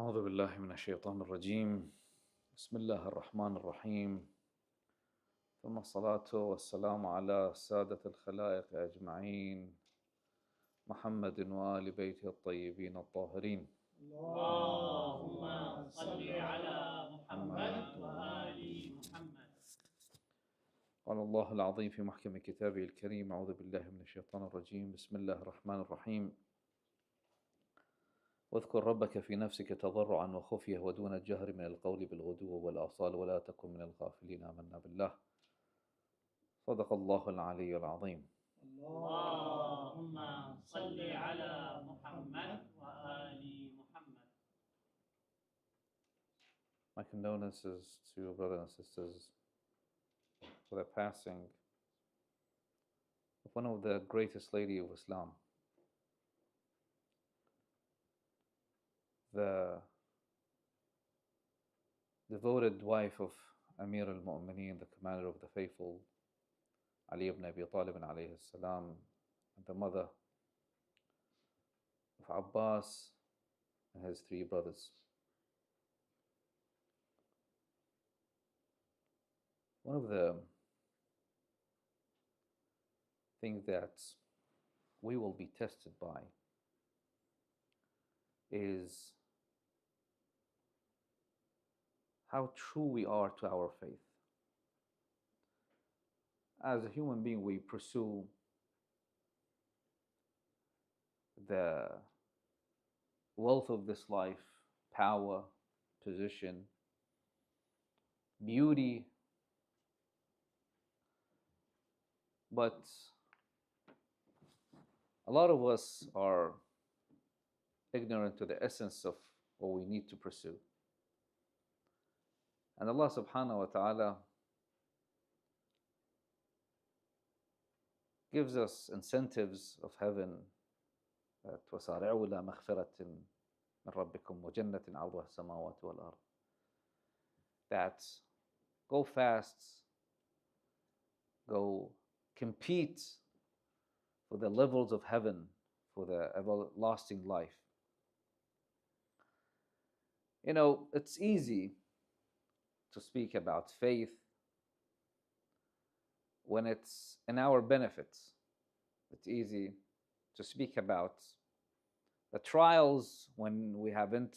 أعوذ بالله من الشيطان الرجيم. بسم الله الرحمن الرحيم. ثم الصلاة والسلام على سادة الخلائق أجمعين، محمد وآل بيته الطيبين الطاهرين. اللهم صل على محمد وآل محمد. قال الله العظيم في محكم كتابه الكريم: أعوذ بالله من الشيطان الرجيم. بسم الله الرحمن الرحيم. واذكر ربك في نفسك تضرعا وخفية ودون الجهر من القول بالغدو والآصال ولا تكن من الغافلين. آمنا بالله. صدق الله العلي العظيم. اللهم صل على محمد وآل محمد. My condolences to your brothers and sisters for the passing of one of the greatest lady of Islam, the devoted wife of Amir al-Mu'mineen, the commander of the faithful, Ali ibn Abi Talib alayhi salam, and the mother of Abbas and his three brothers. One of the things that we will be tested by is how true we are to our faith. As a human being, we pursue the wealth of this life, power, position, beauty, but a lot of us are ignorant to the essence of what we need to pursue. And Allah subhanahu wa ta'ala gives us incentives of heaven that وَسَارِعُوا إِلَى مَغْفِرَةٍ مِّن رَبِّكُمْ وَجَنَّةٍ عَرْضُهَا السَّمَاوَاتُ وَالْأَرْضُ, that go fast, go compete for the levels of heaven, for the everlasting life. You know, it's easy to speak about faith when it's in our benefit. It's easy to speak about the trials when we haven't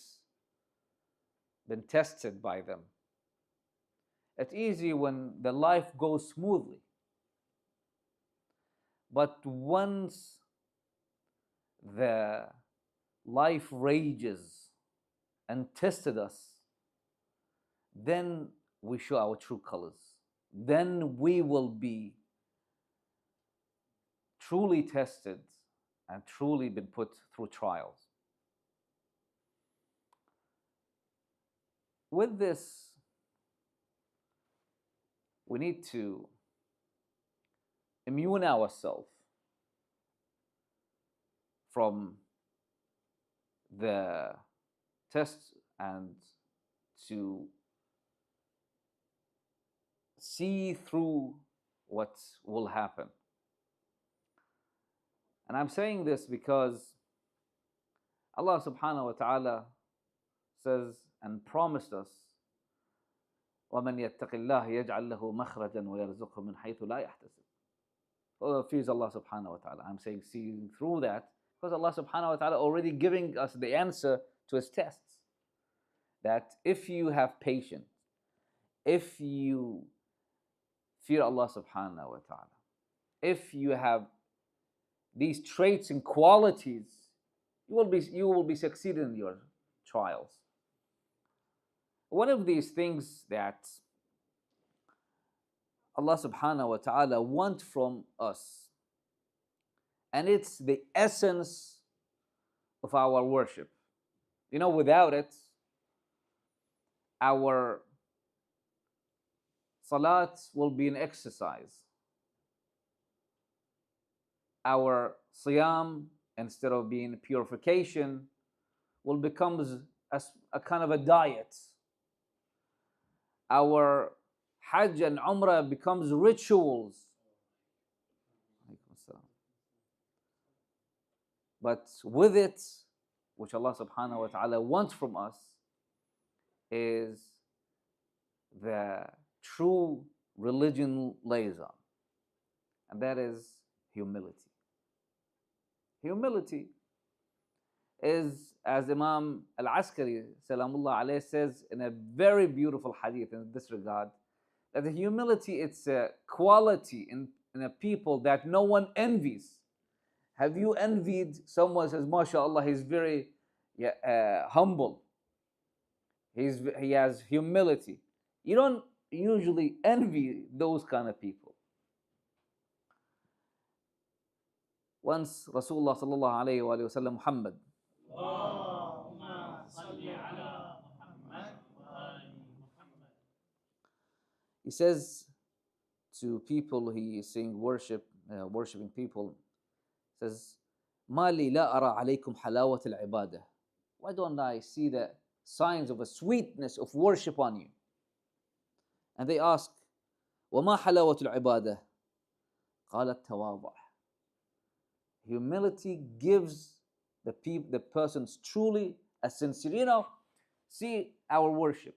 been tested by them. It's easy when the life goes smoothly. But once the life rages and tested us, then we show our true colors. Then we will be truly tested and truly been put through trials. With this, we need to immune ourselves from the test and to see through what will happen. And I'm saying this because Allah subhanahu wa ta'ala says and promised us, وَمَنْ يَتَّقِ اللَّهِ يَجْعَلْ لَهُ مَخْرَجًا وَيَرْزُقْهُ مِنْ حَيْثُ لَا يَحْتَسِبُ. Whoever fears Allah subhanahu wa ta'ala. I'm saying seeing through that because Allah subhanahu wa ta'ala already giving us the answer to his tests. That if you have patience, if you fear Allah subhanahu wa ta'ala, if you have these traits and qualities, you will be succeeding in your trials. One of these things that Allah subhanahu wa ta'ala wants from us, and it's the essence of our worship. You know, without it, our salat will be an exercise. Our siyam, instead of being purification, will become a kind of a diet. Our Hajj and Umrah becomes rituals. But with it, which Allah subhanahu wa ta'ala wants from us, is the true religion lays on, and that is humility. Humility is, as Imam Al-Askari, Salamullah alayh, says in a very beautiful hadith in this regard, that the humility, it's a quality in a people that no one envies. Have you envied someone who says, MashaAllah, he's very humble, he has humility? You don't usually envy those kind of people. Once Rasulullah sallallahu alayhi wa sallam, Muhammad, he says to people, he is saying worshipping people, says, Mali la ara alaykum halawat al-ibadah. Why don't I see the signs of a sweetness of worship on you? And they ask, وما حلاوة العبادة? قال التواضع. Humility gives the persons truly a sincere, see our worship.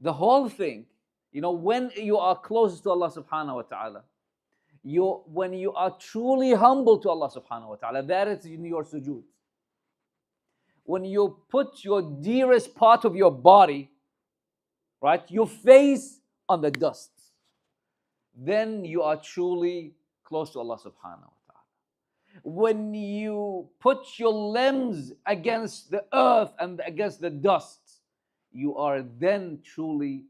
The whole thing, when you are closest to Allah subhanahu wa ta'ala, when you are truly humble to Allah subhanahu wa ta'ala, that is in your sujood. When you put your dearest part of your body, right, your face on the dust, then you are truly close to Allah subhanahu wa ta'ala. When you put your limbs against the earth and against the dust, you are then truly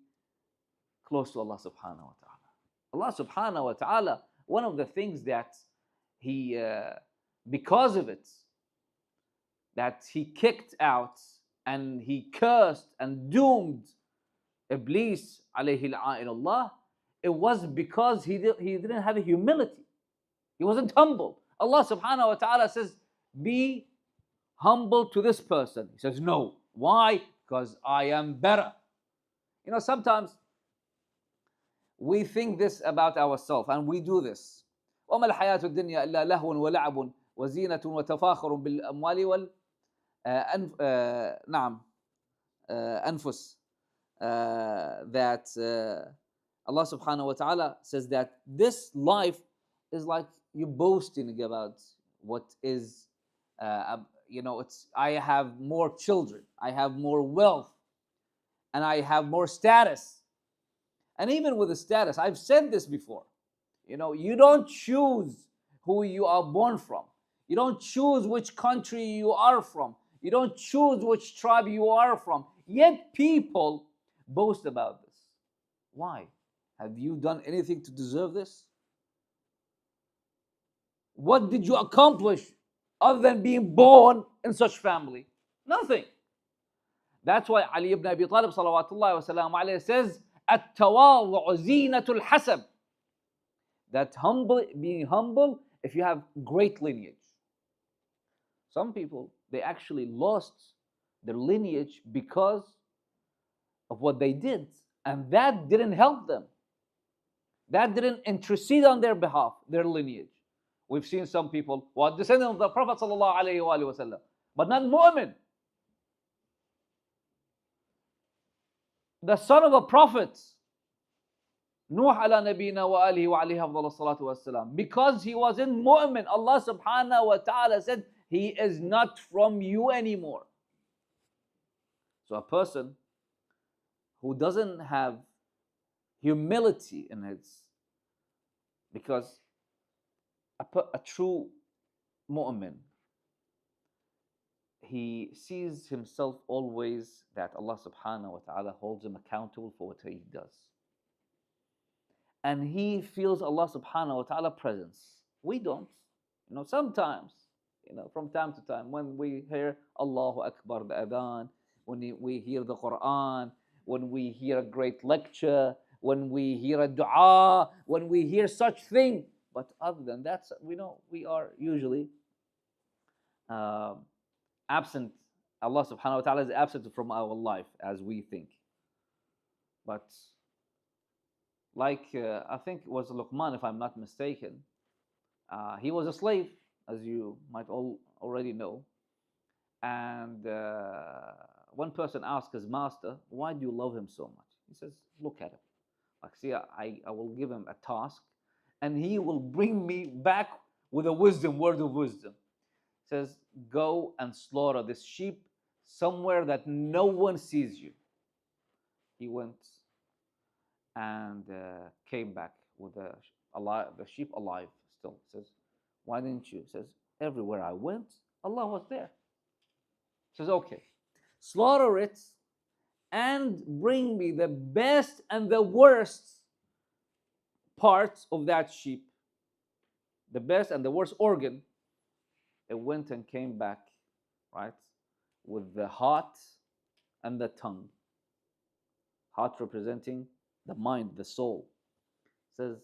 close to Allah subhanahu wa ta'ala. Allah subhanahu wa ta'ala, one of the things that He, because of it, that He kicked out and He cursed and doomed Iblis alayhi la'inullah, it was because he didn't have a humility. He wasn't humble. Allah subhanahu wa ta'ala says, be humble to this person. He says, no. Why? Because I am better. Sometimes we think this about ourselves, and we do this. وَمَا الْحَيَاةُ الدُّنْيَا إِلَّا لَهْوٌ وَلَعَبٌ وَزِينَةٌ وَتَفَاخُرٌ بِالْأَمْوَالِ أنفس. That Allah subhanahu wa ta'ala says that this life is like you boasting about what is, it's, I have more children, I have more wealth, and I have more status. And even with the status, I've said this before, you don't choose who you are born from. You don't choose which country you are from. You don't choose which tribe you are from. Yet people boast about this. Why? Have you done anything to deserve this? What did you accomplish other than being born in such family? Nothing. That's why Ali ibn Abi Talib salawatullahi wa salam alayhi says, التواضع زينة الحسب. That being humble, if you have great lineage. Some people, they actually lost their lineage because of what they did, and that didn't help them. That didn't intercede on their behalf, their lineage. We've seen some people who are descendants of the Prophet sallallahu alaihi wasallam, but not mu'min. The son of a prophet, Nuh ala nabina wa alihi wa alayhi afdal salatu wassalam, because he wasn't mu'min, Allah subhanahu wa ta'ala said, he is not from you anymore. So a person who doesn't have humility in his, because a true mu'min, he sees himself always that Allah subhanahu wa ta'ala holds him accountable for what he does. And he feels Allah subhanahu wa ta'ala presence. We don't. Sometimes, from time to time, when we hear Allahu Akbar, the adhan, when we hear the Quran, when we hear a great lecture, when we hear a dua, when we hear such thing. But other than that, we are usually absent. Allah subhanahu wa ta'ala is absent from our life as we think. But like I think it was Luqman, if I'm not mistaken, he was a slave, as you might all already know. And one person asked his master, why do you love him so much? He says, look at him. Like, see, I will give him a task, and he will bring me back with a word of wisdom. He says, go and slaughter this sheep somewhere that no one sees you. He went and came back with the sheep alive still. He says, why didn't you? He says, everywhere I went, Allah was there. He says, okay, slaughter it and bring me the best and the worst parts of that sheep, the best and the worst organ. It went and came back, right, with the heart and the tongue. Heart representing the mind, the soul. It says,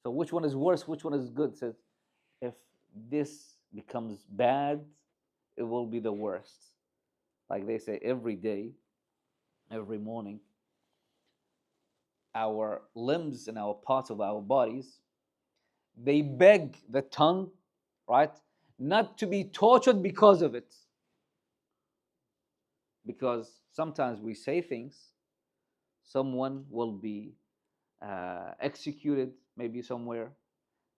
so which one is worse, which one is good? It says, if this becomes bad, it will be the worst. Like they say, every day, every morning, our limbs and our parts of our bodies, they beg the tongue, right, not to be tortured because of it. Because sometimes we say things, someone will be executed maybe somewhere,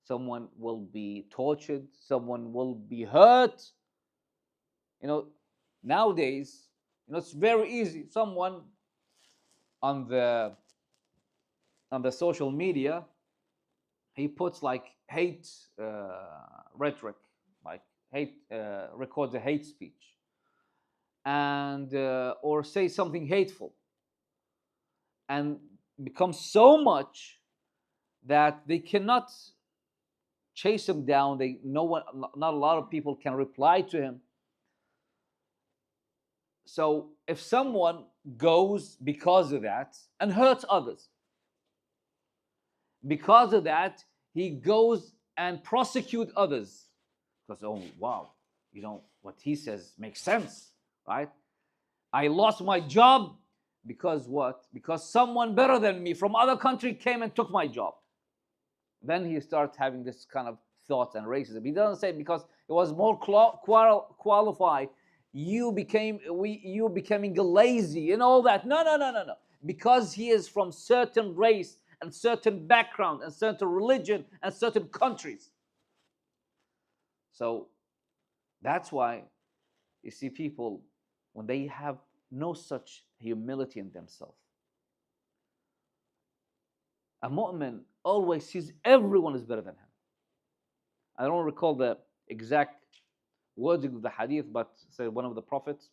someone will be tortured, someone will be hurt. Nowadays, it's very easy. Someone on the social media, he puts like hate rhetoric, like hate, records a hate speech, and or say something hateful, and becomes so much that they cannot chase him down. Not a lot of people can reply to him. So if someone goes because of that and hurts others, because of that, he goes and prosecute others. Because, oh, wow, what he says makes sense, right? I lost my job because what? Because someone better than me from other country came and took my job. Then he starts having this kind of thoughts and racism. He doesn't say because it was more qualified, you becoming lazy and all that. No. Because he is from certain race and certain background and certain religion and certain countries. So that's why you see people, when they have no such humility in themselves, a mu'min always sees everyone is better than him. I don't recall the exact wording of the hadith, but said one of the prophets,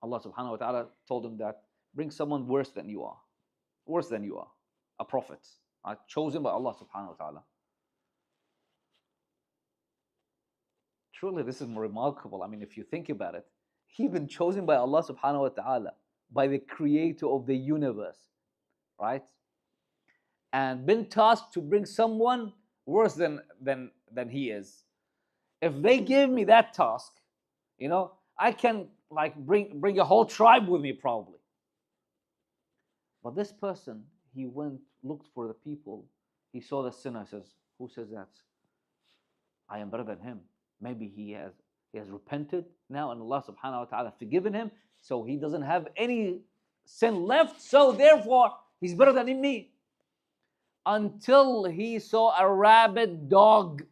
Allah subhanahu wa ta'ala told him that bring someone worse than you are, a prophet, chosen by Allah subhanahu wa ta'ala. Truly, this is remarkable. I mean, if you think about it, he's been chosen by Allah subhanahu wa ta'ala, by the creator of the universe, right? And been tasked to bring someone worse than he is. If they give me that task, I can like bring a whole tribe with me probably. But this person, he went, looked for the people, he saw the sinner, says, who says that? I am better than him. Maybe he has repented now, and Allah subhanahu wa ta'ala forgiven him, so he doesn't have any sin left, so therefore he's better than me. Until he saw a rabid dog.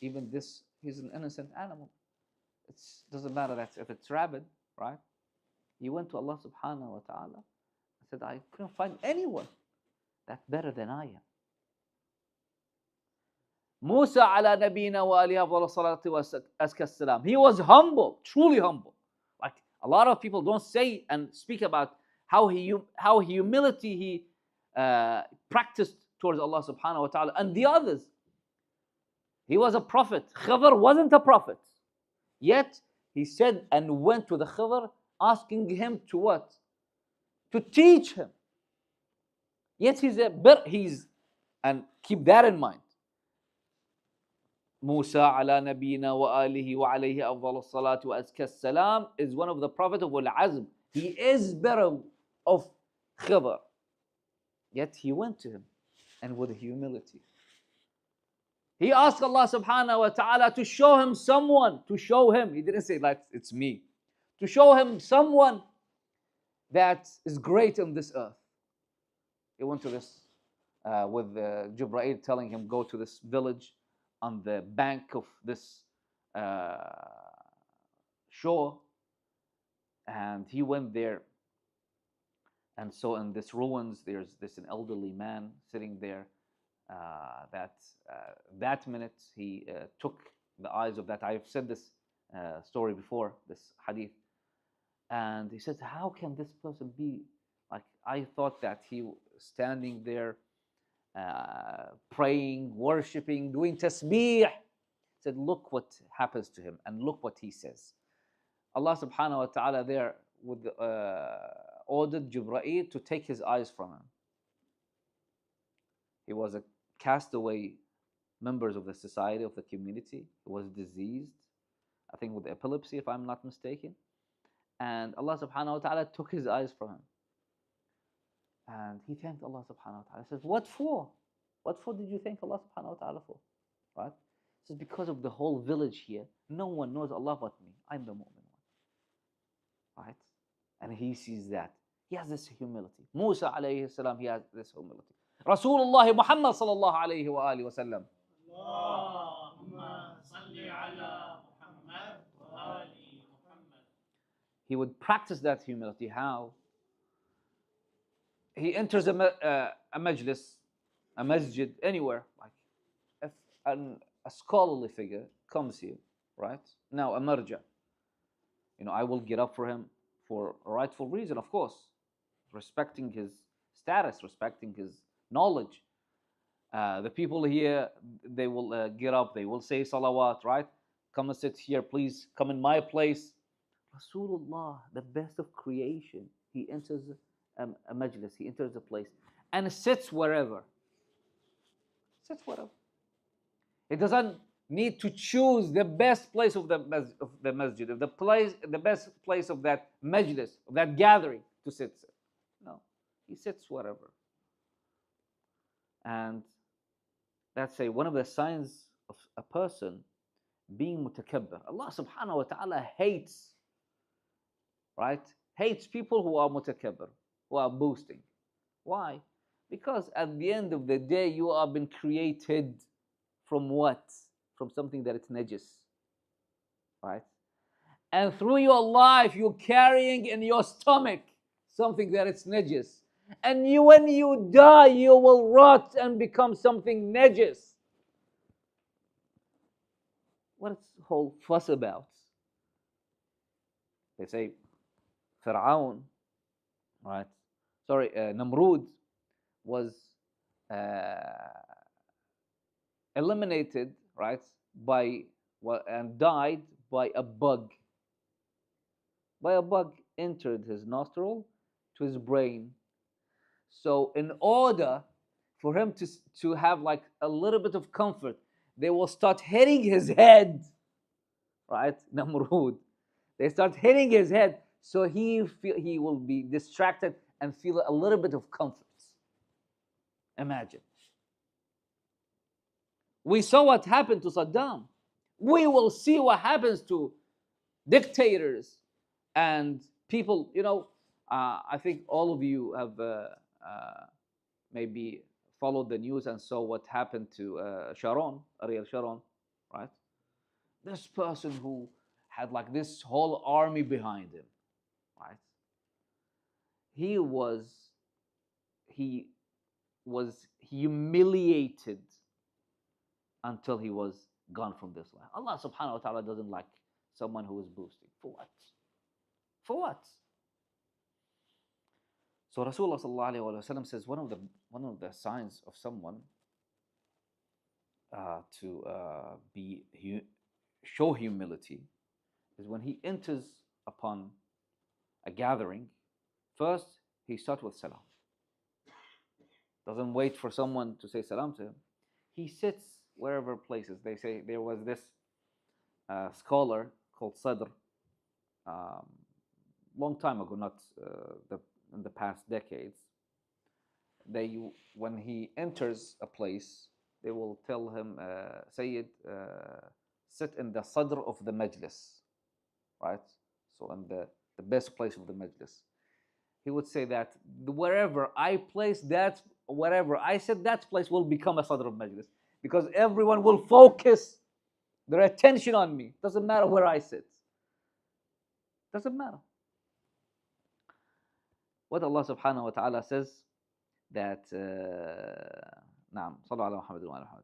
Even this, he's an innocent animal. It doesn't matter if it's rabid, right? He went to Allah subhanahu wa ta'ala and said, I couldn't find anyone that's better than I am. Musa ala nabina wa alihi afdalu salatu wa azka salam. He was humble, truly humble. Like a lot of people don't say and speak about how humility he practiced towards Allah subhanahu wa ta'ala and the others. He was a prophet. Khidr wasn't a prophet. Yet he said and went to the Khidr asking him to what? To teach him. Yet and keep that in mind. Musa ala nabina wa alihi wa alayhi afdalu salatu wa azka salam is one of the prophets of Al-Azm. He is better of Khidr. Yet he went to him, and with humility. He asked Allah subhanahu wa ta'ala to show him someone, to show him. He didn't say like it's me. To show him someone that is great on this earth. He went to this with Jibreel telling him, go to this village on the bank of this uh, shore. And he went there. And so in this ruins, there's this an elderly man sitting there. That minute he took the eyes of that. I've said this story before, this hadith. And he says, how can this person be like? I thought that he was standing there praying, worshipping, doing tasbih. He said, look what happens to him and look what he says. Allah subhanahu wa ta'ala there would ordered Jibreel to take his eyes from him. He was a castaway members of the society, of the community. He was diseased, I think with epilepsy, if I'm not mistaken. And Allah subhanahu wa ta'ala took his eyes from him. And he thanked Allah subhanahu wa ta'ala. He says, what for? What for did you thank Allah subhanahu wa ta'ala for? Right? He says, because of the whole village here, no one knows Allah but me. I'm the mu'min one. Right? And he sees that. He has this humility. Musa alayhi salam, he has this humility. Rasulullah Muhammad sallallahu alayhi wa alihi wa sallam. Allahumma salli ala Muhammad wa ali Muhammad. He would practice that humility. How? He enters a majlis, a masjid, anywhere. Like if a scholarly figure comes here, right? Now, a marja. I will get up for him for a rightful reason, of course. Respecting his status, respecting his knowledge. The people here, they will get up, they will say salawat, right? Come and sit here, please. Come in my place. Rasulullah, the best of creation, he enters a majlis, he enters a place and sits wherever. Sits wherever. He doesn't need to choose the best place of the masjid, the best place of that majlis, of that gathering to sit. No, he sits wherever. And that's one of the signs of a person being mutakabbir. Allah subhanahu wa ta'ala hates, right? Hates people who are mutakabbir, who are boasting. Why? Because at the end of the day, you are been created from what? From something that is najis, right? And through your life, you're carrying in your stomach something that is najis. And when you die, you will rot and become something najis. What is the whole fuss about? They say, Fir'aun, right? Sorry, Namrud was eliminated, right, and died by a bug. By a bug entered his nostril to his brain. So in order for him to have like a little bit of comfort, they will start hitting his head, right? Namrud. They start hitting his head so he will be distracted and feel a little bit of comfort. Imagine. We saw what happened to Saddam. We will see what happens to dictators and people. I think all of you have maybe followed the news and saw what happened to Ariel Sharon, right? This person who had like this whole army behind him, right? He was humiliated until he was gone from this life. Allah subhanahu wa ta'ala doesn't like someone who is boasting. For what? For what? So Rasulullah sallallahu alaihi wasallam says one of the signs of someone to show humility is when he enters upon a gathering. First, he starts with salam. Doesn't wait for someone to say salam to him. He sits wherever places. They say there was this scholar called Sadr, long time ago, not in the past decades. When he enters a place, they will tell him, Sayyid, sit in the sadr of the majlis, right? So in the best place of the majlis. He would say that wherever I place that, wherever I sit, that place will become a sadr of majlis, because everyone will focus their attention on me. Doesn't matter where I sit. Doesn't matter. What Allah subhanahu wa ta'ala says that نعم صلوا على محمد وعلى محمد.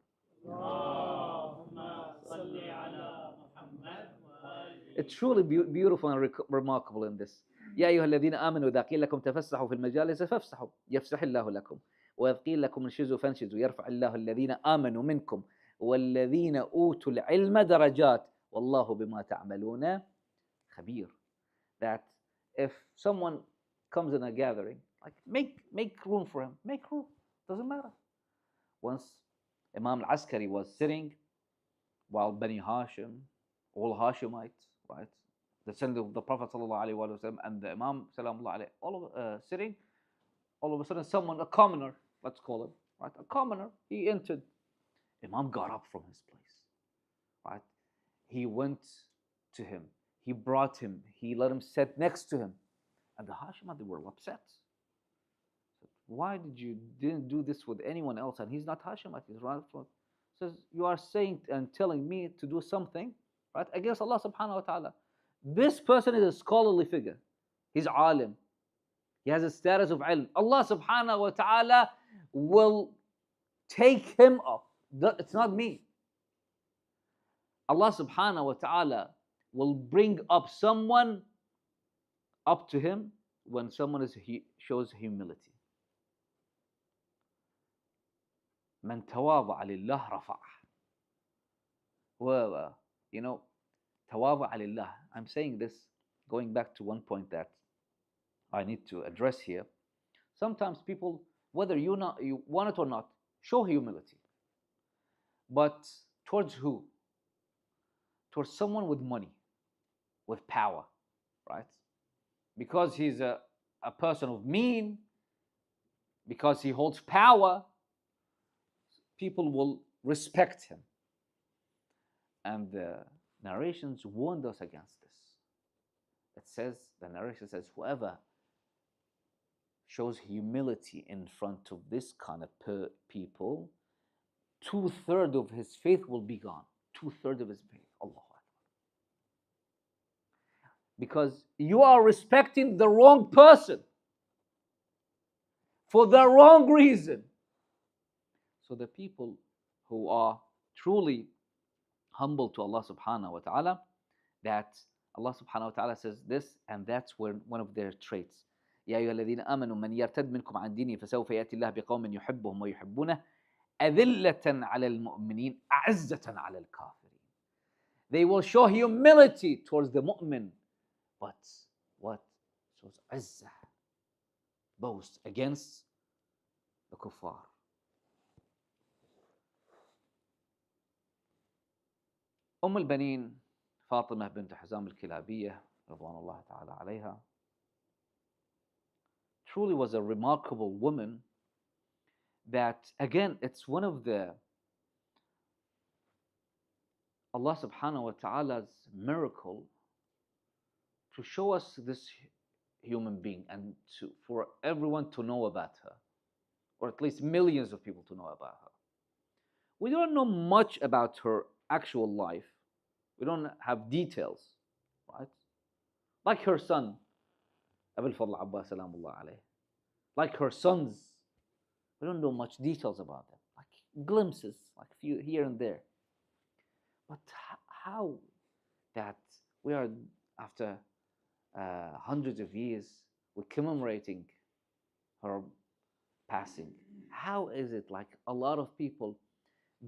It's truly beautiful and remarkable in this. يا أيها الذين آمنوا إذا قيل لكم تفسحوا في المجالس فافسحوا يفسح الله لكم وإذ قيل لكم انشزوا فانشزوا يرفع الله الذين آمنوا منكم والذين أوتوا العلم درجات والله بما تعملون خبير. That if someone comes in a gathering, like make room for him, make room, doesn't matter. Once Imam al-Askari was sitting while Bani Hashim, all Hashemites, right, descendant of the Prophet ﷺ and the Imam Salamullah alayhi, all of sitting, all of a sudden someone, a commoner, let's call him, right, a commoner, he entered. Imam got up from his place, right, he went to him, he brought him, he let him sit next to him, and the Hashemites, they were upset. Why didn't do this with anyone else? And he's not Hashemite, he's right from. Says, you are saying and telling me to do something, right, against Allah subhanahu wa ta'ala. This person is a scholarly figure. He's alim. He has a status of ilm. Allah subhanahu wa ta'ala will take him up. It's not me. Allah subhanahu wa ta'ala will bring up someone up to him when someone shows humility. من تواضع لله رفعه. Well, تواضع لله. I'm saying this going back to one point that I need to address here. Sometimes people, whether you want it or not, show humility. But towards who? Towards someone with money, with power, right? Because he's a person of mean, because he holds power, people will respect him. And the narrations warned us against this. It says, the narration says, whoever shows humility in front of this kind of people, 2/3 of his faith will be gone. 2/3 of his faith. Allah. Because you are respecting the wrong person for the wrong reason. So the people who are truly humble to Allah subhanahu wa ta'ala, that Allah subhanahu wa ta'ala says this, and that's one of their traits. يا أيها الذين آمنوا من يرتد منكم عن دينه فسوف يأتي الله بقوم يحبهم ويحبونه أذلة على المؤمنين أعزة على الكافرين. They will show humility towards the mu'min, but what? Shows izzah, boast against the kuffar. Ummul Baneen, Fatima bint Hizam al-Kilabiyah, Radwanullah ta'ala alayha, truly was a remarkable woman that, again, it's one of the Allah subhanahu wa ta'ala's miracle to show us this human being and for everyone to know about her, or at least millions of people to know about her. We don't know much about her actual life. We don't have details, right? Like her son, Abul Fadl Abbas Salamullah alayh. Like her sons, we don't know much details about them. Like glimpses, like few here and there. But how that we are, after hundreds of years, we're commemorating her passing. How is it like a lot of people,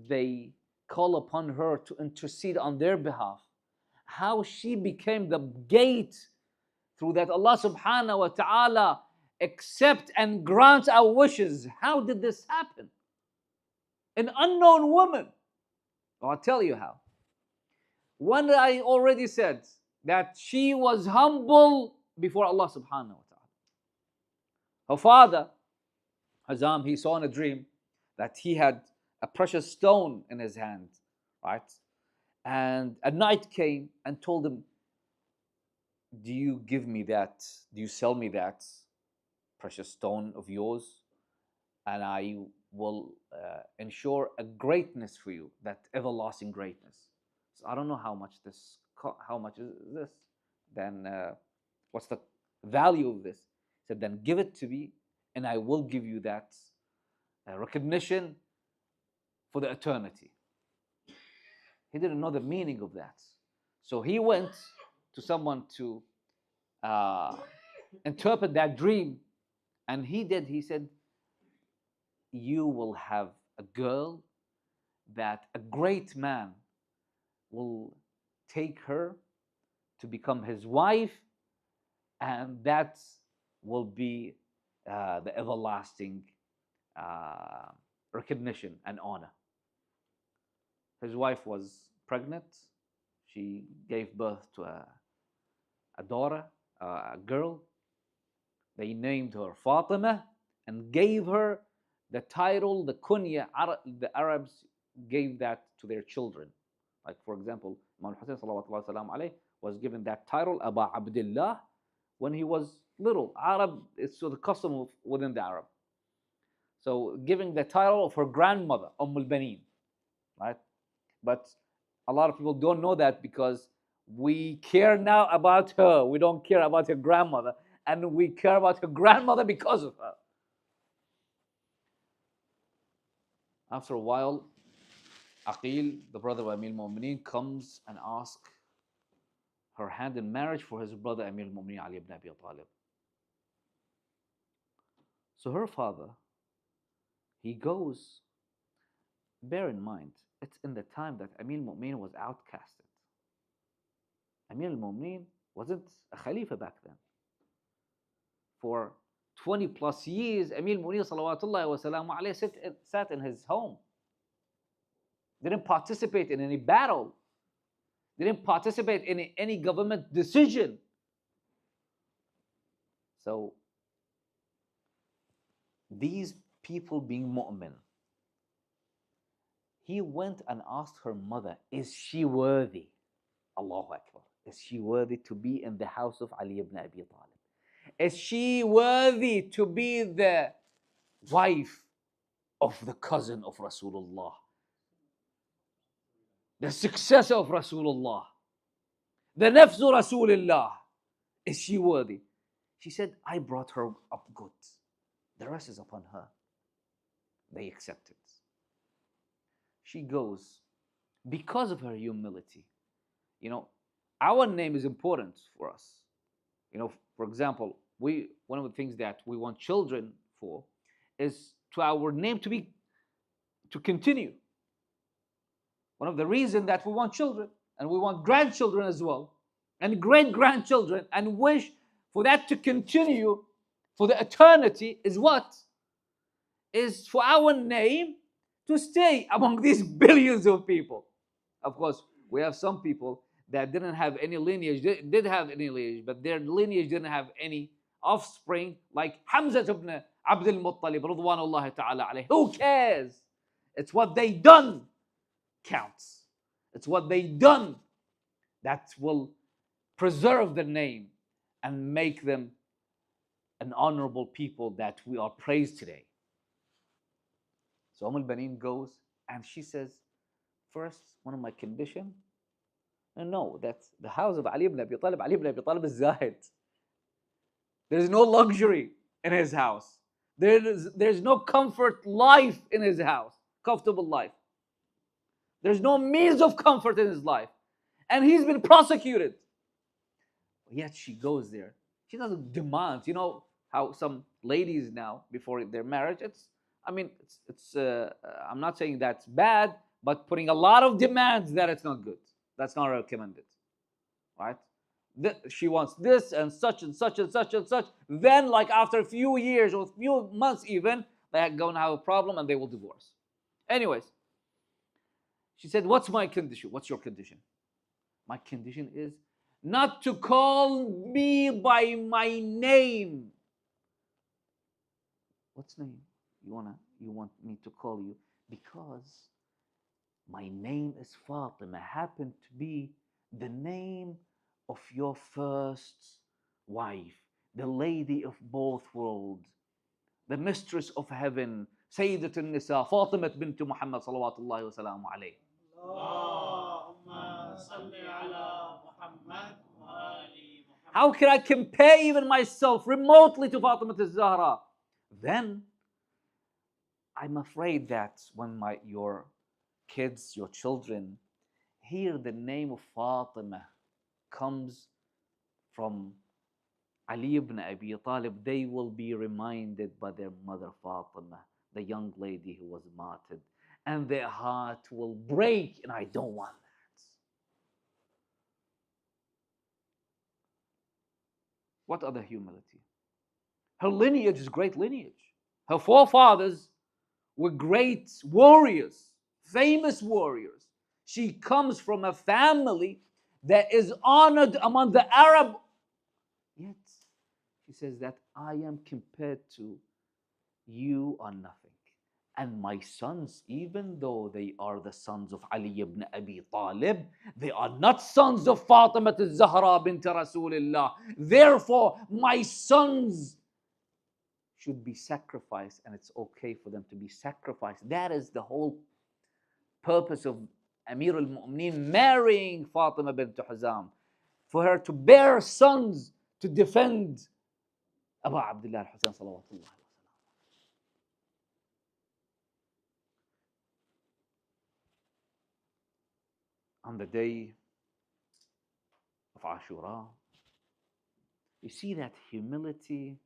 they call upon her to intercede on their behalf? How she became the gate through that Allah subhanahu wa ta'ala accept and grant our wishes. How did this happen? An unknown woman. I'll tell you how. One, I already said that she was humble before Allah subhanahu wa ta'ala. Her father, Hazam, he saw in a dream that he had a precious stone in his hand, right? And a knight came and told him, do you give me that? Do you sell me that precious stone of yours? And I will ensure a greatness for you, that everlasting greatness. So I don't know how much this, how much is this? Then what's the value of this? He said, then give it to me, and I will give you that recognition for the eternity. He didn't know the meaning of that. So he went to someone to interpret that dream, and he did. He said, you will have a girl that a great man will take her to become his wife, and that will be the everlasting recognition and honor. His wife was pregnant. She gave birth to a daughter, a girl. They named her Fatima and gave her the title, the kunya. The Arabs gave that to their children. Like, for example, Imam Hussein was given that title, Aba Abdullah, when he was little. Arab, it's the custom within the Arab. So giving the title of her grandmother, Ummul Baneen, right? But a lot of people don't know that because we care now about her. We don't care about her grandmother, and we care about her grandmother because of her. After a while, Aqil, the brother of Amir al-Mu'mineen, comes and asks her hand in marriage for his brother Amir al-Mu'mineen Ali ibn Abi Talib. So her father, he goes. Bear in mind, it's in the time that Amir al-Mu'mineen was outcasted. Amir al-Mu'mineen wasn't a Khalifa back then. For 20 plus years, Amir al-Mu'mineen salawatullahi wa salamu alayhi sat in his home. Didn't participate in any battle. Didn't participate in any government decision. So these people being mu'min, he went and asked her mother, is she worthy? Allahu Akbar. Is she worthy to be in the house of Ali ibn Abi Talib? Is she worthy to be the wife of the cousin of Rasulullah? The successor of Rasulullah? The nafsu Rasulullah? Is she worthy? She said, I brought her up good. The rest is upon her. They accepted. She goes, because of her humility. You know, our name is important for us. You know, for example, one of the things that we want children for is to our name to continue. One of the reasons that we want children, and we want grandchildren as well, and great-grandchildren, and wish for that to continue for the eternity, is what? Is for our name to stay among these billions of people. Of course, we have some people that didn't have any lineage, did have any lineage, but their lineage didn't have any offspring, like Hamza ibn Abdul Muttalib, radwanullahi ta'ala alayhi. Who cares? It's what they done counts. It's what they done that will preserve the name and make them an honorable people that we are praised today. So Ummul Baneen goes and she says, first, one of my conditions, no, that's the house of Ali ibn Abi Talib. Ali ibn Abi Talib is Zahid. There's no luxury in his house. There's no comfort life in his house, comfortable life. There's no means of comfort in his life. And he's been prosecuted. Yet she goes there. She doesn't demand. You know how some ladies now, before their marriage, I'm not saying that's bad, but putting a lot of demands, that it's not good. That's not recommended, right? She wants this and such and such and such and such. Then, like after a few years or a few months even, they're going to have a problem and they will divorce. Anyways, she said, what's my condition? What's your condition? My condition is not to call me by my name. What's name? You want me to call you? Because my name is Fatima, happened to be the name of your first wife, the lady of both worlds, the mistress of heaven, Sayyidat al-Nisa, Fatima bint Muhammad salawatullahi wa salamu alayhi. Allahumma salli ala Muhammad wa ali Muhammad. How can I compare even myself remotely to Fatima al-Zahra? Then I'm afraid that when your kids, your children, hear the name of Fatima comes from Ali ibn Abi Talib, they will be reminded by their mother Fatima, the young lady who was martyred, and their heart will break, and I don't want that. What other humility? Her lineage is great lineage. Her forefathers were great warriors, famous warriors. She comes from a family that is honored among the Arab. Yet, she says that I am compared to you are nothing. And my sons, even though they are the sons of Ali ibn Abi Talib, they are not sons of Fatima al-Zahra bint Rasulullah. Therefore, my sons should be sacrificed, and it's okay for them to be sacrificed. That is the whole purpose of Amir al-Mu'mineen marrying Fatima bint Huzam, for her to bear sons to defend Abu Abdullah al-Husayn salawatullah. On the day of Ashura, you see that humility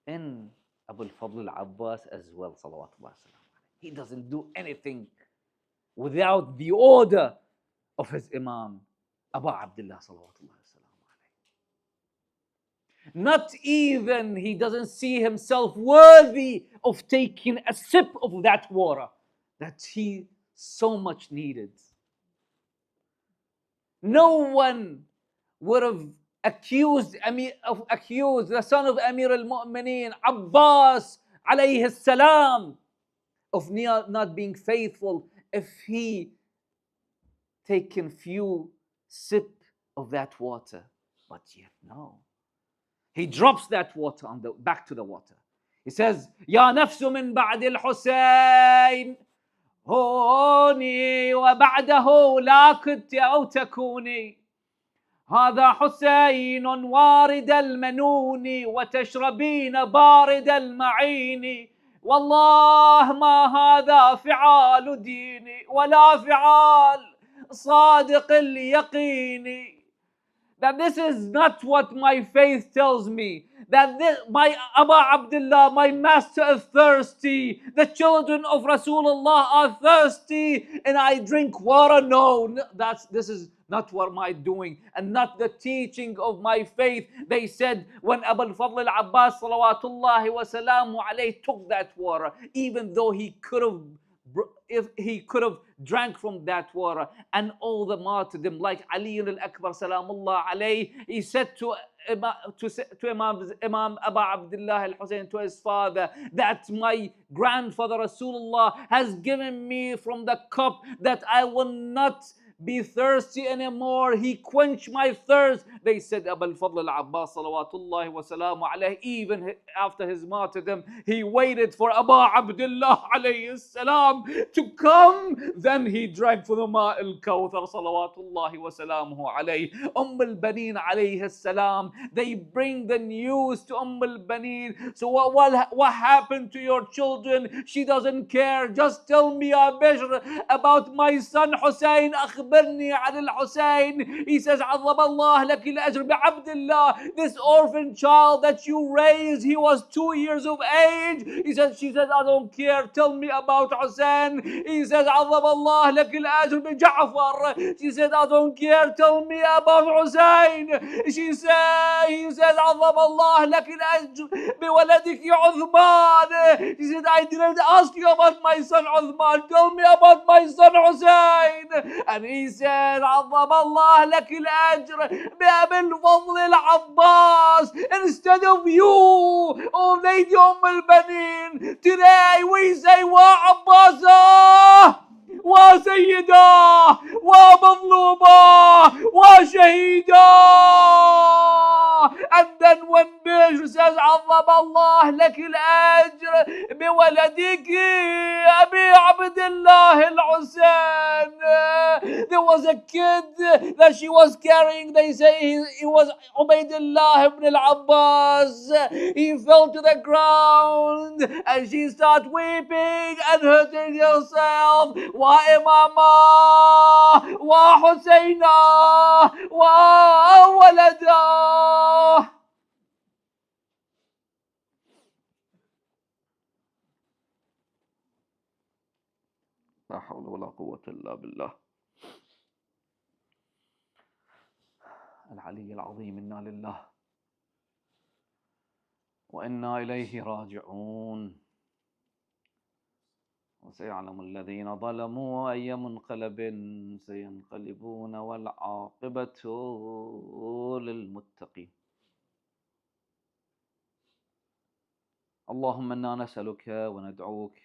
in Abu al-Fadl al-Abbas as well, salawatullah. He doesn't do anything without the order of his Imam, Abu Abdullah salawatullah. Not even he doesn't see himself worthy of taking a sip of that water that he so much needed. No one would have accused the son of Amir al-Mu'mineen, Abbas alayhi salam, of not being faithful if he taken few sip of that water. But yet no. He drops that water back to the water. He says, Ya nafsu min ba'd al-Husayn هوني وبعده لا كنت أو تكوني هذا حسين وارد المنون وتشربين بارد المعين والله ما هذا فعال ديني ولا فعال صادق اليقين. That this is not what my faith tells me. That my Abu Abdullah, my master, is thirsty. The children of Rasulullah are thirsty, and I drink water. No, this is not what I'm doing, and not the teaching of my faith. They said when Abu al-Fadl al-Abbas salawatullahi wa salamu alayhi took that water, even though he could have drank from that water, and all the martyrdom, like Ali al-Akbar salamullah alayhi, he said to Imam Abu Abdullah al-Husayn, to his father, that my grandfather Rasulullah has given me from the cup, that I will not be thirsty anymore. He quenched my thirst. They said Abu al-Fadl al-Abbas salawatullahi wa salamu alayhi, even after his martyrdom, he waited for Abu Abdullah alayhi salam to come. Then he drank from the Ma al-Kawthar salawatullahi wa salamuhu alayhi. Ummul Baneen alayhi salam, they bring the news to Ummul Baneen. So what happened to your children? She doesn't care. Just tell me, Ya Bishr, about my son Hussein. أخبرني عن الحسين. He says, عظم الله لك الأجر بعبد الله. This orphan child that you raised, he was 2 years of age. She says, I don't care. Tell me about Hussein. He says, عظم الله لك الأجر بجعفر. She said, I don't care. Tell me about Hussein. He says, عظم الله لك الأجر بولدك عثمان. She said, I didn't ask you about my son Uthman. Tell me about my son Hussein. And he said, عظم الله لك الأجر بأبي الفضل العباس, instead of you, oh Lady Ummul Baneen, today we say, وعباسة وسيدة ومظلومة وشهيدة. And then when Bishr says, عظم الله لك الأجر بولدك أبي عبد الله الحسين, there was a kid that she was carrying. They say he was Ubaydullah ibn al-Abbas. He fell to the ground and she started weeping and hurting herself. Wa imama wa Husayna wa walada. لا حول ولا قوة إلا بالله العلي العظيم. إنا لله وإنا إليه راجعون. وسيعلم الذين ظلموا أي منقلب سينقلبون والعاقبة للمتقين. اللهم إنا نسألك وندعوك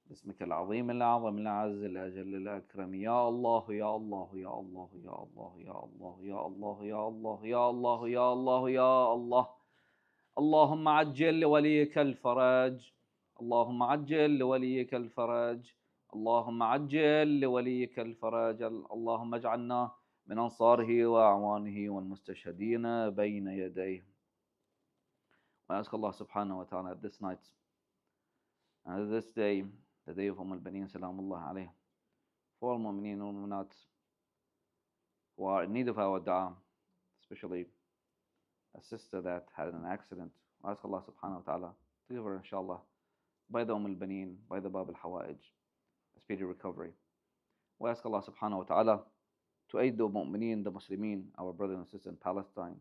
باسمك العظيم الأعظم الأعز الأجل الأكرم. يا الله يا الله يا الله يا الله يا الله يا الله يا الله يا الله يا الله يا الله. اللهم عجل لوليك الفرج. اللهم عجل لوليك الفرج. اللهم عجل لوليك الفرج. اللهم اجعلنا من أنصاره وأعوانه والمستشهدين بين يديه. I ask Allah subhanahu wa ta'ala this night, this day, the day of Ummul Baneen, salamullah alayh, for all mu'mineen and mu'minat who are in need of our dua, especially a sister that had an accident. I ask Allah subhanahu wa ta'ala to give her, inshallah, by the Ummul Baneen, by the Bab al-Hawa'ij, a speedy recovery. We ask Allah subhanahu wa ta'ala to aid the mu'mineen, the Muslimin, our brothers and sisters in Palestine,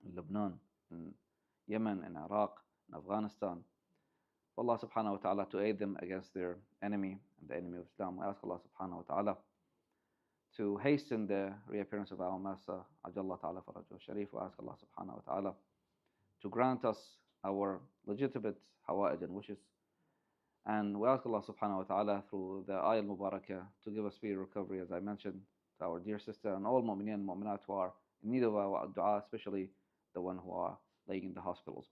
in Lebanon, in Yemen, in Iraq, in Afghanistan. For Allah subhanahu wa ta'ala to aid them against their enemy and the enemy of Islam. We ask Allah subhanahu wa ta'ala to hasten the reappearance of our Master, Ajallah ta'ala Farajul Sharif. We ask Allah subhanahu wa ta'ala to grant us our legitimate hawa'ij and wishes. And we ask Allah subhanahu wa ta'ala through the Ayah al-Mubarakah to give us speedy recovery, as I mentioned, to our dear sister and all mu'mineen and mu'minat who are in need of our dua, especially the one who are laying in the hospitals.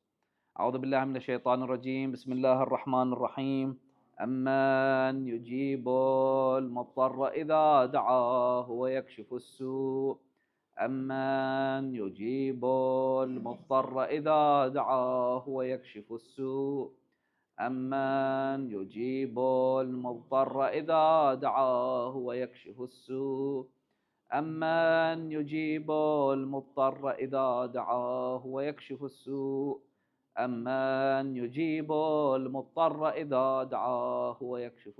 أعوذ بالله من الشيطان الرجيم. بسم الله الرحمن الرحيم. أمن يجيب المضطر إذا دعاه ويكشف السوء. أمن يجيب المضطر إذا دعاه ويكشف السوء. أمن يجيب المضطر إذا دعاه ويكشف السوء. أمن يجيب المضطر إذا دعاه ويكشف السوء. أمن يجيب المضطر إذا دعاه ويكشف